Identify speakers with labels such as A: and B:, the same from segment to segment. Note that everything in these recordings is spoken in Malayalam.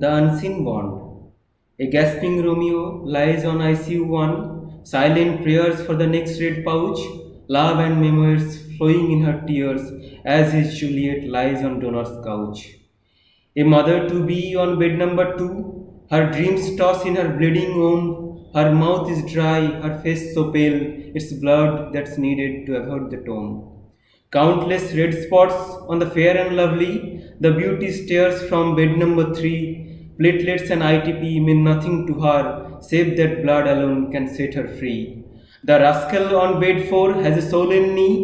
A: The Unseen Bond. A gasping Romeo lies on ICU 1, silent prayers for the next red pouch, love and memoirs flowing in her tears as his Juliet lies on donor's couch. A mother to be on bed number 2, her dreams toss in her bleeding womb, her mouth is dry, her face so pale, it's blood that's needed to avoid the tomb. Countless red spots on the fair and lovely, the beauty stares from bed number 3. Platelets and ITP mean nothing to her, save that blood alone can set her free. The rascal on bed 4 has a swollen knee,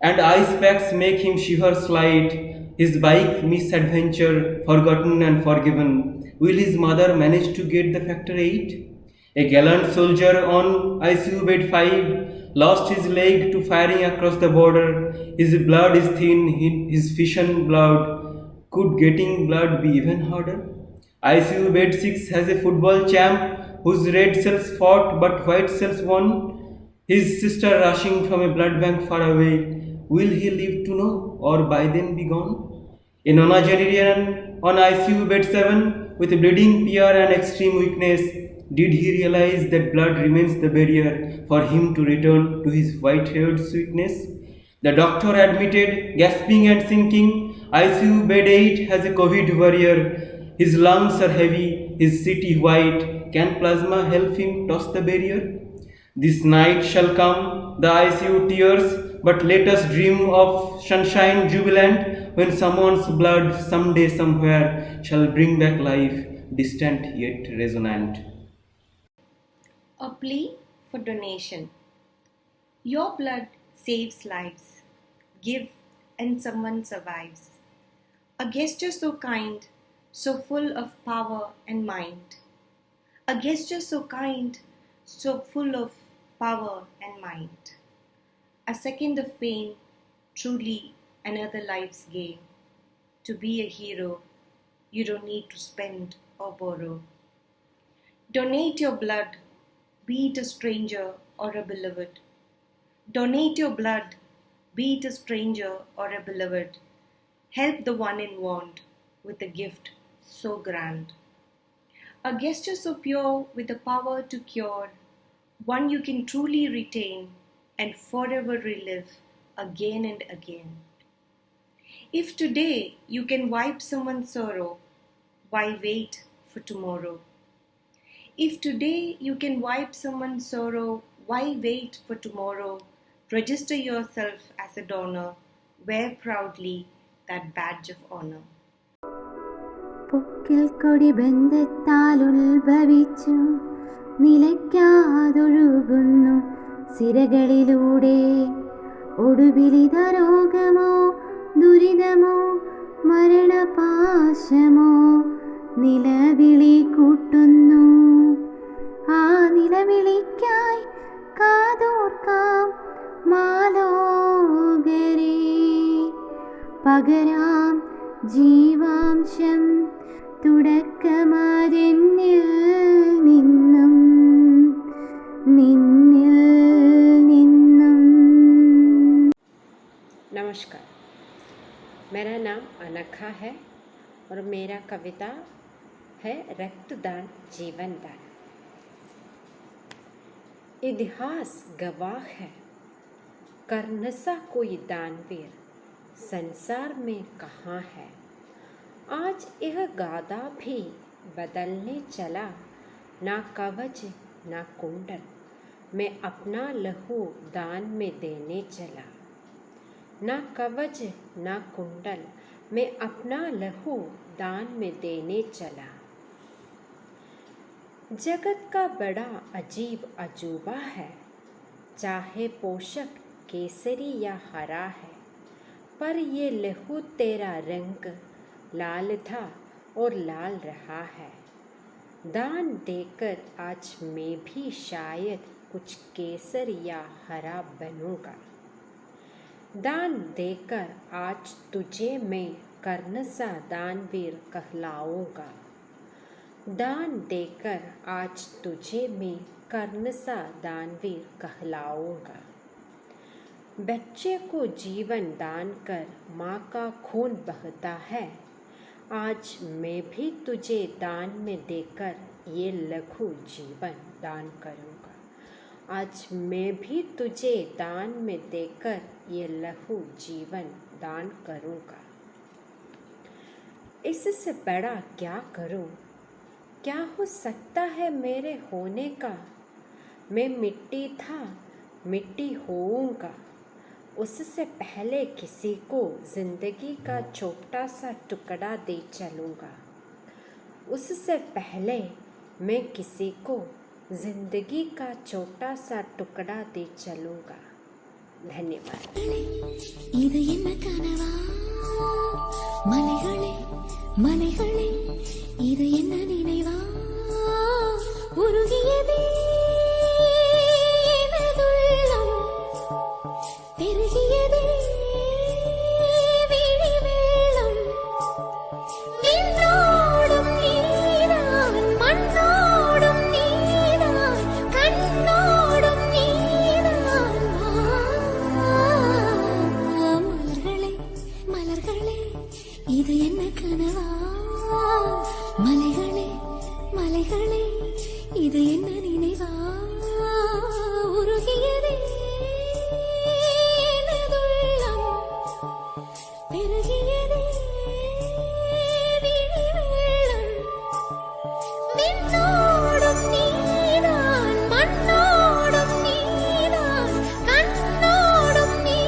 A: and ice packs make him shiver slight. His bike misadventure, forgotten and forgiven. Will his mother manage to get the factor 8? A gallant soldier on ICU bed 5 lost his leg to firing across the border. His blood is thin, his fission blood. Could getting blood be even harder? ICU bed 6 has a football champ whose red cells fought but white cells won. His sister rushing from a blood bank far away. Will he live to know or by then be gone? A nonagenarian on ICU bed 7 with bleeding PR and extreme weakness, did he realize that blood remains the barrier for him to return to his white haired sweetness? The doctor admitted, gasping and sinking, ICU bed 8 has a COVID warrior. His lungs are heavy, his city white. Can plasma help him toss the barrier? This night shall come, the ICU tears, but let us dream of sunshine jubilant when someone's blood someday somewhere shall bring back life, distant yet resonant.
B: A plea for donation. Your blood saves lives. Give and someone survives. A gesture so kind, so full of power and mind. A gesture so kind, so full of power and mind. A second of pain, truly another life's gain. To be a hero, you don't need to spend or borrow. Donate your blood, be it a stranger or a beloved. Donate your blood, be it a stranger or a beloved. Help the one in want with a gift so grand. A gesture so pure with the power to cure, one you can truly retain and forever relive again and again. If today you can wipe someone's sorrow, why wait for tomorrow? If today you can wipe someone's sorrow, why wait for tomorrow? Register yourself as a donor, wear proudly that badge of honor.
C: പൊക്കിൽ കൊടി ബന്ധത്താൽ ഉത്ഭവിച്ചു നിലയ്ക്കാതൊഴുകുന്നു സിരകളിലൂടെ ഒടുവിലിത രോഗമോ ദുരിതമോ മരണപാശമോ നിലവിളി കൂട്ടുന്നു ആ നിലവിളിക്കായി കാതോർക്കാം മാലോകരെ പകരാം ജീവാംശം തുടക്കമതെന്നിൽ നിന്നും നിന്നിൽ നിന്നും.
D: नमस्कार, मेरा नाम अनघा है और मेरा कविता है रक्तदान जीवन दान। इतिहास गवाह है, कर्ण सा कोई दानवीर संसार में कहाँ है। आज यह गादा भी बदलने चला, ना कवच ना कुंडल, मैं अपना लहू दान में देने चला। ना कवच ना कुंडल, मैं अपना लहू दान में देने चला। जगत का बड़ा अजीब अजूबा है, चाहे पोषक केसरी या हरा है, पर ये लहू तेरा रंग लाल था और लाल रहा है। दान देकर आज मैं भी शायद कुछ केसर या हरा बनूंगा। दान देकर आज तुझे मैं कर्ण सा दानवीर कहलाऊंगा। दान देकर आज तुझे मैं कर्ण सा दानवीर कहलाऊंगा। बच्चे को जीवन दान कर माँ का खून बहता है। आज मैं भी तुझे दान में देकर ये लघु जीवन दान करूँगा। आज मैं भी तुझे दान में देकर ये लघु जीवन दान करूँगा। इससे बड़ा क्या करूँ? क्या हो सकता है मेरे होने का? मैं मिट्टी था, मिट्टी होऊंगा। उससे पहले किसी को जिंदगी का छोटा सा टुकड़ा दे चलूँगा। उससे पहले मैं किसी को जिंदगी का छोटा सा टुकड़ा दे चलूँगा। धन्यवाद।
C: இது என்ன கனவா? மலைகளே மலைகளே, இது என்ன நினைவா? உருகியதே எனதுள்ளம், பெருகியதே விழி வெள்ளம். விண்ணோடும் நீதான், மண்ணோடும் நீதான், கண்ணோடும் நீதான். மலர்களே மலர்களே, இது என்ன கனவா? மலைகளே மலைகளே, இது என்ன நினைவா? உருகியதே எனதுள்ளம், பெருகியதே விழி வெள்ளம். விண்ணோடும் நீதான், மண்ணோடும் நீதான், கண்ணோடும் நீதான்.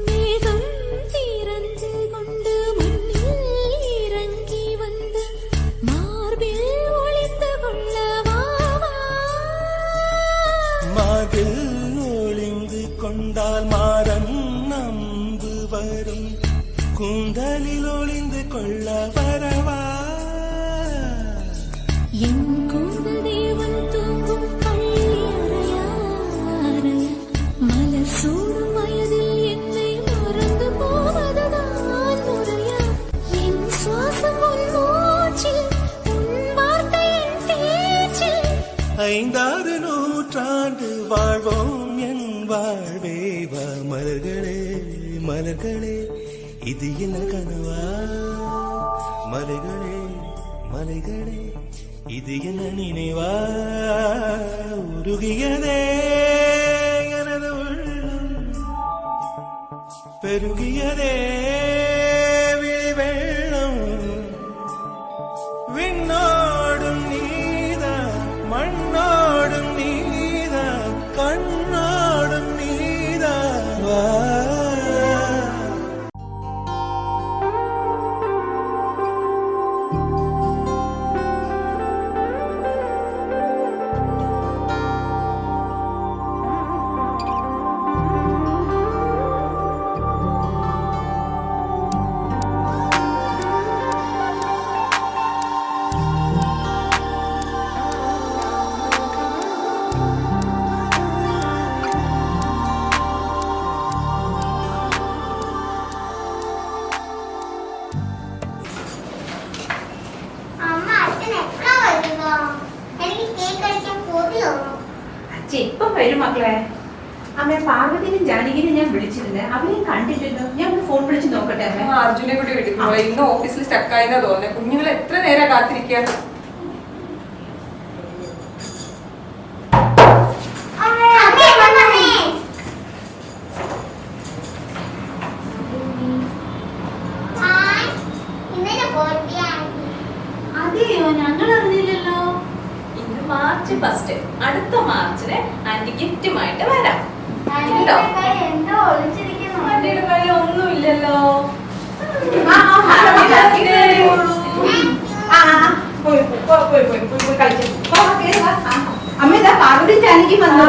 C: மேகம் திறந்து கொண்டு மண்ணில் இறங்கி வந்து மார்பில் ஒளிந்து கொள்ளவா?
E: மார்பில் ஒளிந்து கொண்டால் மாறன் நம்பு வரும், கூந்தலில் ஒளிந்து கொள்ள வரவா?
C: என் கூந்தல் தேவன் தூங்கும் பள்ளி அறையா அறையா, மலர் சூடும் வயதில் என்னை மறந்து போவதுதான் முறையா? என் சுவாசம் உன் மூச்சில், உன் வார்த்தை என் பேச்சில்.
E: 5 நூற்றாண்டு வாழ்வோம் என் வாழ்வே வா. மலர்களே மலர்களே, இது என்ன கனவா? மலைகளே மலைகளே, இது என்ன நினைவா? உருகியதே எனது உள்ளம், பெருகியதே விழி வெள்ளம். விண்ணோடும் நீதான், மண்ணோடும் நீதான், கண்ணோடும் நீதான். வா.
F: അമ്മ അച്ഛൻ എപ്പോഴാ വരുക? എനിക്ക് കേക്ക് കഴിക്കാൻ കൊതിയാവുന്നു.
G: അച്ഛൻ ഇപ്പം വരും മക്കളെ. അമ്മ പാർവതിനും ജാനകിനും ഞാൻ വിളിച്ചിരുന്നു, അവരെയും കണ്ടില്ലല്ലോ. ഞാൻ ഒന്ന് ഫോൺ നോക്കട്ടെ അമ്മേ.
H: അർജുനെ കൂടി വിളിക്കുമ്പോൾ ഇന്ന് ഓഫീസിൽ സ്റ്റക്കായെന്നാ തോന്നുന്നത്. കുഞ്ഞുങ്ങൾ എത്ര നേരം കാത്തിരിക്കുക.
C: അതെയോ, ഞങ്ങൾ അറിഞ്ഞില്ലല്ലോ.
I: ഇന്ന് മാർച്ച് 1. അടുത്ത മാർച്ചിന് ആന്റി ഗിഫ്റ്റുമായിട്ട് വരാം.
F: എന്തോ ഒളിച്ചിരിക്കുന്നു.
I: ആന്റിയുടെ കയ്യിൽ ഒന്നുമില്ലല്ലോ.
G: അമ്മ ഇതാ പാർവതി ജാനകി വന്നു.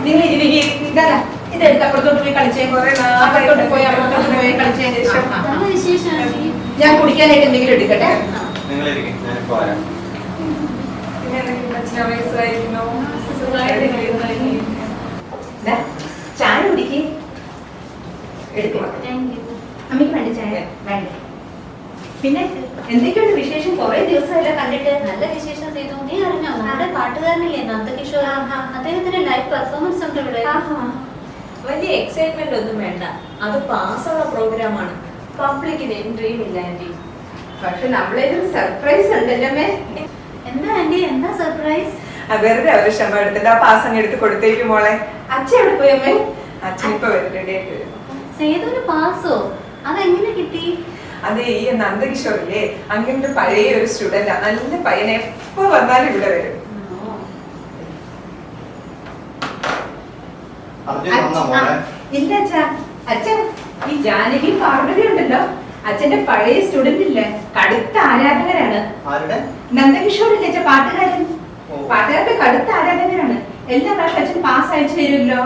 G: നിങ്ങൾ ഇതെടുത്ത് അപ്പുറത്തോട്ട് പോയി കളിച്ചേ. അപ്പുറത്തോട്ട് പോയി കളിച്ചേ.
C: നല്ല വിശേഷം ആന്റി.
G: ഞാൻ കുടിക്കാനായിട്ട് എന്തെങ്കിലും എടുക്കട്ടെ. ചായ കുടിക്കേ. എടുക്കുക. അമ്മയ്ക്ക് വേണ്ട ചായ വേണ്ട. പിന്നെ എന്തൊക്കെയുണ്ട് വിശേഷം? കുറെ ദിവസമല്ല കണ്ടിട്ട്.
C: നല്ല വിശേഷം ചെയ്തു. നീ അറിഞ്ഞോ, നമ്മുടെ പാട്ടുകാരനില്ലേ നന്ദകിഷോർ, അദ്ദേഹത്തിന്റെ ലൈവ് പെർഫോമൻസ് ഉണ്ട് ഇവിടെ.
I: വലിയ എക്സൈറ്റ്മെന്റ് ഒന്നും വേണ്ട. അത് പാസ്സുള്ള പ്രോഗ്രാമാണ്. പബ്ലിക്കിന് എൻട്രിയും ഇല്ല ആന്റി.
G: പക്ഷെ നമ്മളൊരു സർപ്രൈസ് ഉണ്ടല്ലോ അമ്മേ.
C: എന്താ ആന്റി, എന്താ സർപ്രൈസ്?
H: വെറുതെ അവര് ക്ഷമ എടുത്തിട്ട് ആ പാസ് അങ്ങ് എടുത്ത് കൊടുത്തേക്കും മോളെ.
G: അച്ഛൻ എവിടെ പോയി അമ്മേ?
H: അച്ഛൻ ഇപ്പൊ റെഡി ആയിട്ട് വരും.
C: സേതുവിന് പാസോ? അതെങ്ങനെ കിട്ടി?
H: അതെ, ഈ നന്ദകിഷോറില്ലേ, അങ്ങനെ പഴയ ഒരു സ്റ്റുഡന്റ്. നല്ല പയ്യനെ എപ്പോ വന്നാലും ഇവിടെ വരും.
G: ഇല്ല അച്ഛാ. അച്ഛൻ ഈ ജാനകി പാർവതി ഉണ്ടല്ലോ, അച്ഛന്റെ പഴയ സ്റ്റുഡന്റ് ഇല്ലേ, കടുത്ത ആരാധകരാണ്. നന്ദകിഷോറില്ലേ അച്ഛൻ, പാട്ടുകാരൻ. പാട്ടുകാരുടെ കടുത്ത ആരാധകരാണ്. എല്ലാ പ്രാവശ്യം അച്ഛൻ പാസ് അയച്ചു തരുമല്ലോ.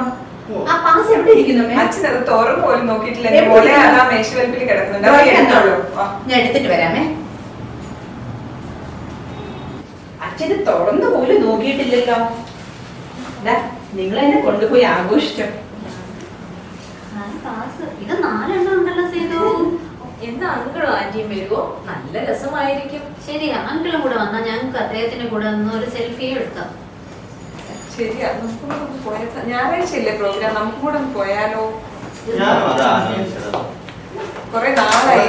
G: ആ പാസ് എവിടെ ഇരിക്കുന്നു?
H: അച്ഛൻ അത് തുറന്നു പോലും നോക്കിയിട്ടില്ല. പോലെ ആ മേശവൽപ്പിൽ കിടക്കുന്നുണ്ട്.
G: ഞാൻ എടുത്തിട്ട് വരാമേ. അച്ഛന് തുറന്നു പോലും നോക്കിയിട്ടില്ലല്ലോ. നിങ്ങൾ എന്നെ കൊണ്ടുപോയി ആഘോഷിച്ചോ.
C: ഇത് 4 എണ്ണം ഉണ്ടല്ലോ സേതു.
I: എന്നാ അങ്കിളും ആന്റിയും വരുമോ? നല്ല രസമായിരിക്കും.
C: ശരി, അങ്കിളും കൂടെ വന്നാ ഞങ്ങൾക്ക് അദ്ദേഹത്തിന്റെ കൂടെ ഒന്ന് ഒരു സെൽഫിയും എടുക്കാം.
H: ശരിയാ, നമുക്കും പോയാൽ ഞായറാഴ്ചയല്ലേ പ്രോഗ്രാം, നമുക്കും കൂടെ ഒന്ന് പോയാലോ? കൊറേ നാളായി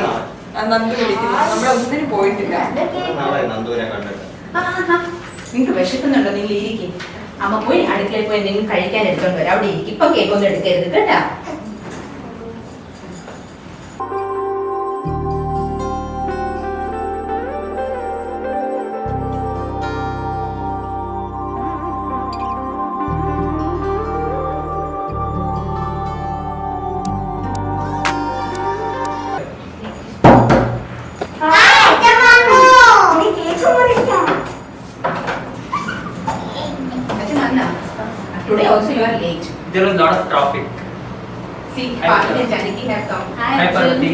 H: നന്ദു വിളിക്കുന്നു, നമ്മളൊന്നിനും പോയിട്ടില്ല.
G: നിങ്ങക്ക് വിശക്കുന്നുണ്ടോ? നിങ്ങൾ ഇരിക്കും. അമ്മ പോയി അടുക്കളയിൽ പോയി എന്തെങ്കിലും കഴിക്കാൻ എടുത്തോണ്ട് വരാം. അവിടെ ഇരിക്കും. ഇപ്പൊ കേക്കൊന്നും എടുക്കരുത് കേട്ടാ. Today also you are late.
J: There was a lot of traffic.
G: See, Parvati and Janaki have come.
J: Hi Parvati.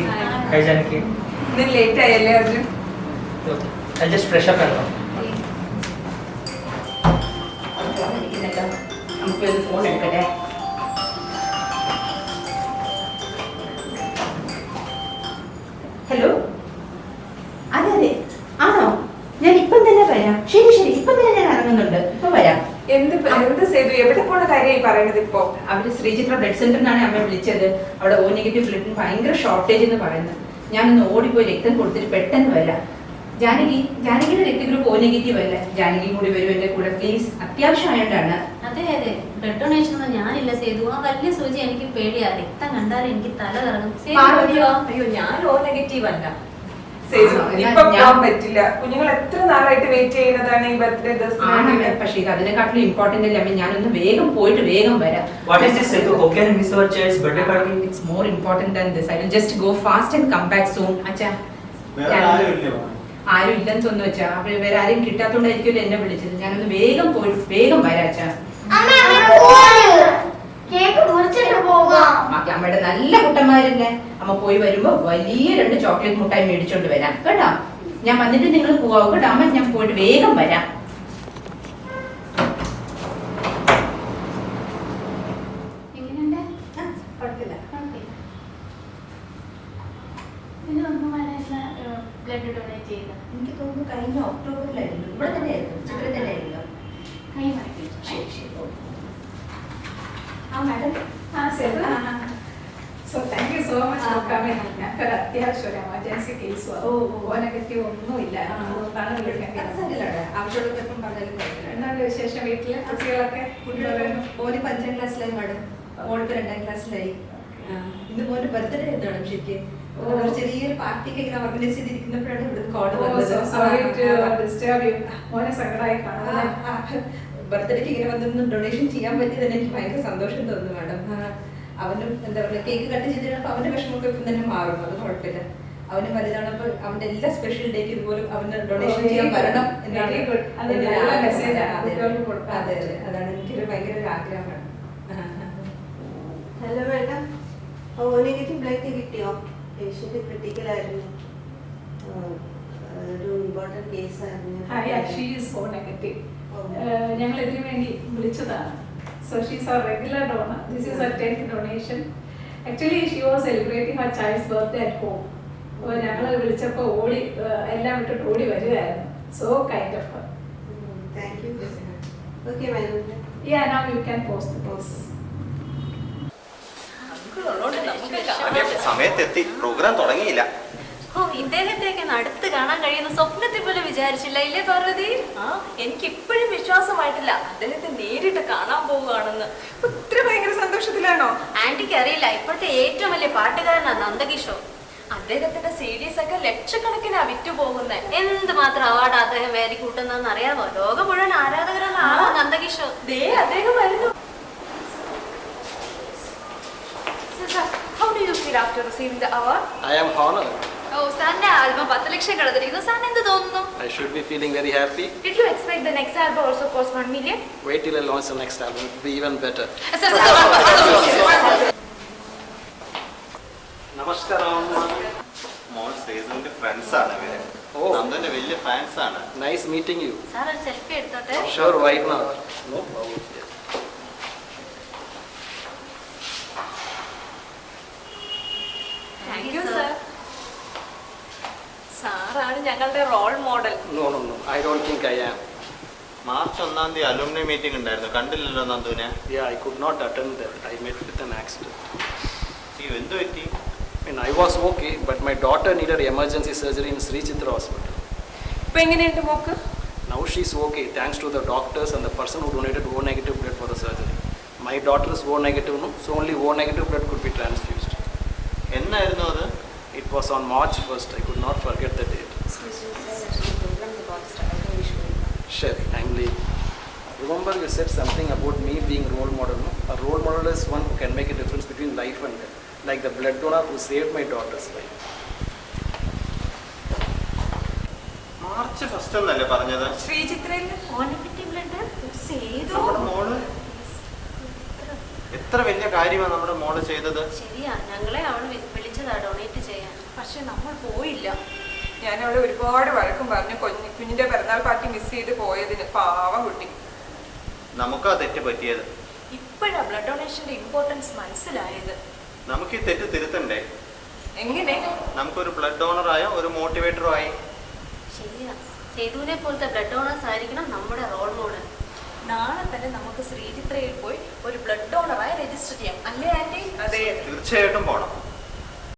J: Hi Janaki.
H: ഇന്ന് ലേറ്റ് ആയല്ലേ Arjun?
J: Okay. I'll just fresh up and come.
G: നമുക്ക് ഒരു ഫോൺ എടുക്കട്ടെ. ഹലോ, അതെ അതെ, ആണോ? ഞാൻ ഇപ്പം തന്നെ വരാം. ശരി ശരി, ഇപ്പം തന്നെ ഞാൻ ഇറങ്ങുന്നുണ്ട്. ഇപ്പൊ വരാം.
H: എന്ത് സേതു, എവിടെ പോണ കാര്യമായി പറയണത് ഇപ്പൊ?
G: അവര് ശ്രീചിത്ര ബ്ലഡ് സെന്ററിനാണ് അമ്മ വിളിച്ചത്. അവിടെ O നെഗറ്റീവ് ബ്ലഡിന് ഭയങ്കര ഷോർട്ടേജ് എന്ന് പറയുന്നത്. ഞാനൊന്ന് ഓടിപ്പോയി രക്തം കൊടുത്തിട്ട് പെട്ടെന്ന് വരാം. ജാനകിയുടെ രക്ത ഗ്രൂപ്പ് O നെഗറ്റീവ് അല്ല. ജാനകിയും കൂടി വരും എന്റെ കൂടെ പ്ലീസ്. അത്യാവശ്യമായിട്ടാണ്.
C: അതെ അതെ, ബ്ലഡ് ഡൊണേഷൻ ഒന്നും ഞാനില്ല സേതു. ആ വലിയ സൂചി എനിക്ക് പേടിയാ. രക്തം കണ്ടാൽ എനിക്ക് തല കറങ്ങും.
I: അയ്യോ, ഞാൻ O നെഗറ്റീവ് അല്ല.
H: ഇപ്പൊ പോകാൻ പറ്റില്ല. കുഞ്ഞുങ്ങൾ എത്ര നാളായിട്ട് വെയിറ്റ് ചെയ്യുന്നതാണ് ഈ ബർത്ത്ഡേ ദിവസം.
G: പക്ഷേ ഇത് അതിനെക്കാട്ടിലും ഇമ്പോർട്ടന്റ് അല്ലേ അമ്മ. ഞാനൊന്ന് വേഗം പോയിട്ട് വേഗം വരാം.
J: What is this, Setu? How can I miss our child's birthday party?
G: It's more important than this. I will just go fast and come back soon. അച്ഛാ, ആരും ഇല്ലെന്ന് തോന്നുന്നു വെച്ചാ. അവര് വേറെ ആരും കിട്ടാത്തോണ്ടായിരിക്കുമല്ലോ എന്നെ വിളിച്ചത്. ഞാനൊന്ന് വേഗം പോയിട്ട് വേഗം വരാം അച്ഛാ.
F: കേക്ക് മുറിച്ചിട്ട് പോകാം.
G: അമ്മയുടെ നല്ല കുട്ടന്മാരല്ലേ. അമ്മ പോയി വരുമ്പോ വലിയ 2 ചോക്ലേറ്റ് മുട്ടായി മേടിച്ചോണ്ട് വരാം കേട്ടോ. ഞാൻ വന്നിട്ട് നിങ്ങൾ പോവാം കേട്ടോ. അമ്മ ഞാൻ പോയിട്ട് വേഗം വരാം.
C: എങ്ങനെയുണ്ട്? ഇത് ഒന്നും ബ്ലഡ് ഡൊണേറ്റ് ചെയ്ത
G: എനിക്ക് തോന്നുന്നു കഴിഞ്ഞ ഒക്ടോബറിലായിരുന്നു. ഇവിടെ തന്നെയായിരുന്നു, ചിത്രത്തിലായിരുന്നു.
C: കൈ മാറ്റി.
G: ശരി ശരി.
H: ആ madam. So thank you
G: so much for coming. ഞങ്ങൾക്ക് ഒരു അത്യാവശ്യം ഒരു എമർജൻസി കേസ് നെഗറ്റീവ് ഒന്നുമില്ല. എന്താണ് വിശേഷം വീട്ടില്? കുട്ടികളൊക്കെ
K: മോന് 5ാം ക്ലാസ്സിലായി മാഡം, മോൾക്ക് 2ാം ക്ലാസ്സിലായി. ഇന്ന് മോന്റെ ബർത്ത്ഡേ ആയിരുന്നു ശരിക്കും. ചെറിയൊരു പാർട്ടിക്ക് ഇങ്ങനെ ഓർഗനൈസ് ചെയ്തിരിക്കുന്നപ്പോഴാണ് ഇവിടെ കോൾ
G: മോനെ സങ്കടമായി കാണാം.
K: ബർത്ത്ഡേക്ക് ഇങ്ങനെ വന്നൊന്നും ഡൊണേഷൻ ചെയ്യാൻ പറ്റിയത് എനിക്ക് ഭയങ്കര സന്തോഷം തോന്നുന്നു മാഡം. അവനും എന്താ പറയുക, കേക്ക് കട്ട് ചെയ്തിട്ടപ്പോൾ അവന്റെ വിഷമമൊക്കെ ഇപ്പം തന്നെ മാറും, അത് കുഴപ്പമില്ല. അവന് വലുതാണപ്പോൾ അവന്റെ എല്ലാ സ്പെഷ്യൽ ഡേക്ക് ഇതുപോലും അവന് ഡൊണേഷൻ ചെയ്യാൻ വരണം എന്നാണ്. അതെ അതെ, അതാണ് എനിക്കൊരു ഭയങ്കര ഒരു ആഗ്രഹമാണ്.
L: ഹലോ മേഡം, നെഗറ്റീവ് ബ്ലഡ് കിട്ടിയോ? പേഷ്യന്റ് ക്രിട്ടിക്കലായിരുന്നു, ഒരു ഇമ്പോർട്ടൻറ്റ് കേസായിരുന്നു.
G: ഞങ്ങൾ ഇതിനു വേണ്ടി വിളിച്ചതാണ്. So she's our regular donor. This is her 10th donation. Actually, she was celebrating her child's birthday at home. അപ്പോൾ ഞങ്ങൾ വിളിച്ചപ്പോൾ ഓടി എല്ലാം വിട്ടിട്ട് ഓടി വരികയായിരുന്നു. So kind of her.
L: Thank you. Okay, madam.
G: Yeah, now you can post the post.
M: സമയത്തെത്തി, പ്രോഗ്രാം തുടങ്ങിയില്ല.
C: ഇദ്ദേഹത്തെയൊക്കെ അടുത്ത് കാണാൻ കഴിയുന്ന സ്വപ്നത്തിൽ പോലും വിചാരിച്ചില്ല, ഇല്ലേ പാർവതി?
I: എനിക്ക് ഇപ്പോഴും വിശ്വാസമായിട്ടില്ല അദ്ദേഹത്തെ നേരിട്ട് കാണാൻ പോവുകയാണെന്ന്.
H: ഇത്ര ഭയങ്കര സന്തോഷത്തിലാണോ?
C: ആന്റിക്ക് അറിയില്ല, ഇപ്പോഴത്തെ ഏറ്റവും വലിയ പാട്ടുകാരനാണ് നന്ദകിഷോർ.
I: അദ്ദേഹത്തിന്റെ സീരീസ് ഒക്കെ ലക്ഷക്കണക്കിനാ വിറ്റുപോകുന്നത്.
C: എന്തുമാത്രം അവാർഡ് അദ്ദേഹം വേദി കൂട്ടുന്നതെന്ന് അറിയാമോ? ലോകം മുഴുവൻ ആരാധകരുള്ള ആളാണ് നന്ദകിഷോർ.
I: ദേ അദ്ദേഹം വരുന്നു.
C: How do you feel after receiving the award?
N: I am honored.
C: സാറിന്റെ ആൽബം 10 ലക്ഷം കടന്നിരിക്കുന്നു. സാറിന് എന്ത് തോന്നുന്നു?
N: I should be feeling very happy.
C: Did you expect the next album also cost 1 million?
N: Wait till I launch the next album, it will be even better.
M: നമസ്കാരം. മോൻ സേതുവിന്റെ ഫ്രണ്ട്സ് ആണ് ഇവര്. നന്ദന്റെ വലിയ ഫാൻസ് ആണ്.
N: Nice meeting you.
C: സാർ ഒരു സെൽഫി എടുത്തോട്ടെ.
N: Sure, why not? No problem.
I: Thank you, sir. സാറാണ് ഞങ്ങളുടെ role model.
N: No, I don't think I am.
M: March 1-ാം തീയതി അലുമിനി മീറ്റിംഗ് ഉണ്ടായിരുന്നു, കണ്ടില്ലല്ലോ നന്ദുവിനെ?
N: Yeah, I could not attend that. I met with an accident.
M: എന്ത് പറ്റി?
N: I was okay, but my daughter needed emergency surgery in Sri Chitra Hospital.
H: ഇപ്പൊ എങ്ങനെയുണ്ട് mock?
N: Now she's okay, thanks to the doctors and the person who donated O negative blood for the surgery. My daughter is O negative, no, so only O negative blood could be transfused.
M: എന്നായിരുന്നു അത്?
N: It was on March 1st. I could not forget the date. Sherry, I'm late. Remember you said something about me being role model, no? A role model is one who can make a difference between life and death. Like the blood donor who saved my daughter's life.
M: March 1st എന്നല്ലേ പറഞ്ഞത്?
H: ശ്രീചിത്രയിൽ
M: നമ്മുടെ മോള് എത്ര വലിയ കാര്യമാണ് നമ്മുടെ മോള് ചെയ്തത്.
C: ശരിയാ, ഞങ്ങളെ അവള് വിളിച്ചതാ ഡൊണേറ്റ് ചെയ്യാൻ, പക്ഷെ നമ്മൾ പോയില്ല.
H: ഞാൻ അവളെ ഒരുപാട് വഴക്കും പറഞ്ഞു, കുഞ്ഞിന്റെ പിറന്നാൾ പാർട്ടി മിസ് ചെയ്ത് പോയതിന്. പാവം കുട്ടി.
M: നമുക്കാ തെറ്റ് പറ്റിയത്.
I: ഇപ്പോഴാ ബ്ലഡ് ഡൊണേഷന്റെ ഇമ്പോർട്ടൻസ് മനസ്സിലായത്.
M: നമുക്ക് ഈ തെറ്റ് തിരുത്തണ്ടേ?
H: എങ്ങനെ?
M: നമുക്കൊരു ബ്ലഡ് ഡോണറായ ഒരു മോട്ടിവേറ്ററും ആയി.
C: ശരിയാ, സേതുവിനെ പോലത്തെ ബ്ലഡ് ഡോണേഴ്സ് ആയിരിക്കണം നമ്മുടെ റോൾ മോഡൽ.
I: നാളെ തന്നെ നമുക്ക് ശ്രീചിത്രയിൽ പോയി ഒരു ബ്ലഡ് ഡോണറായി രജിസ്റ്റർ ചെയ്യാം, അല്ലേ ആന്റി?
H: അതെ,
M: തീർച്ചയായിട്ടും പോണം.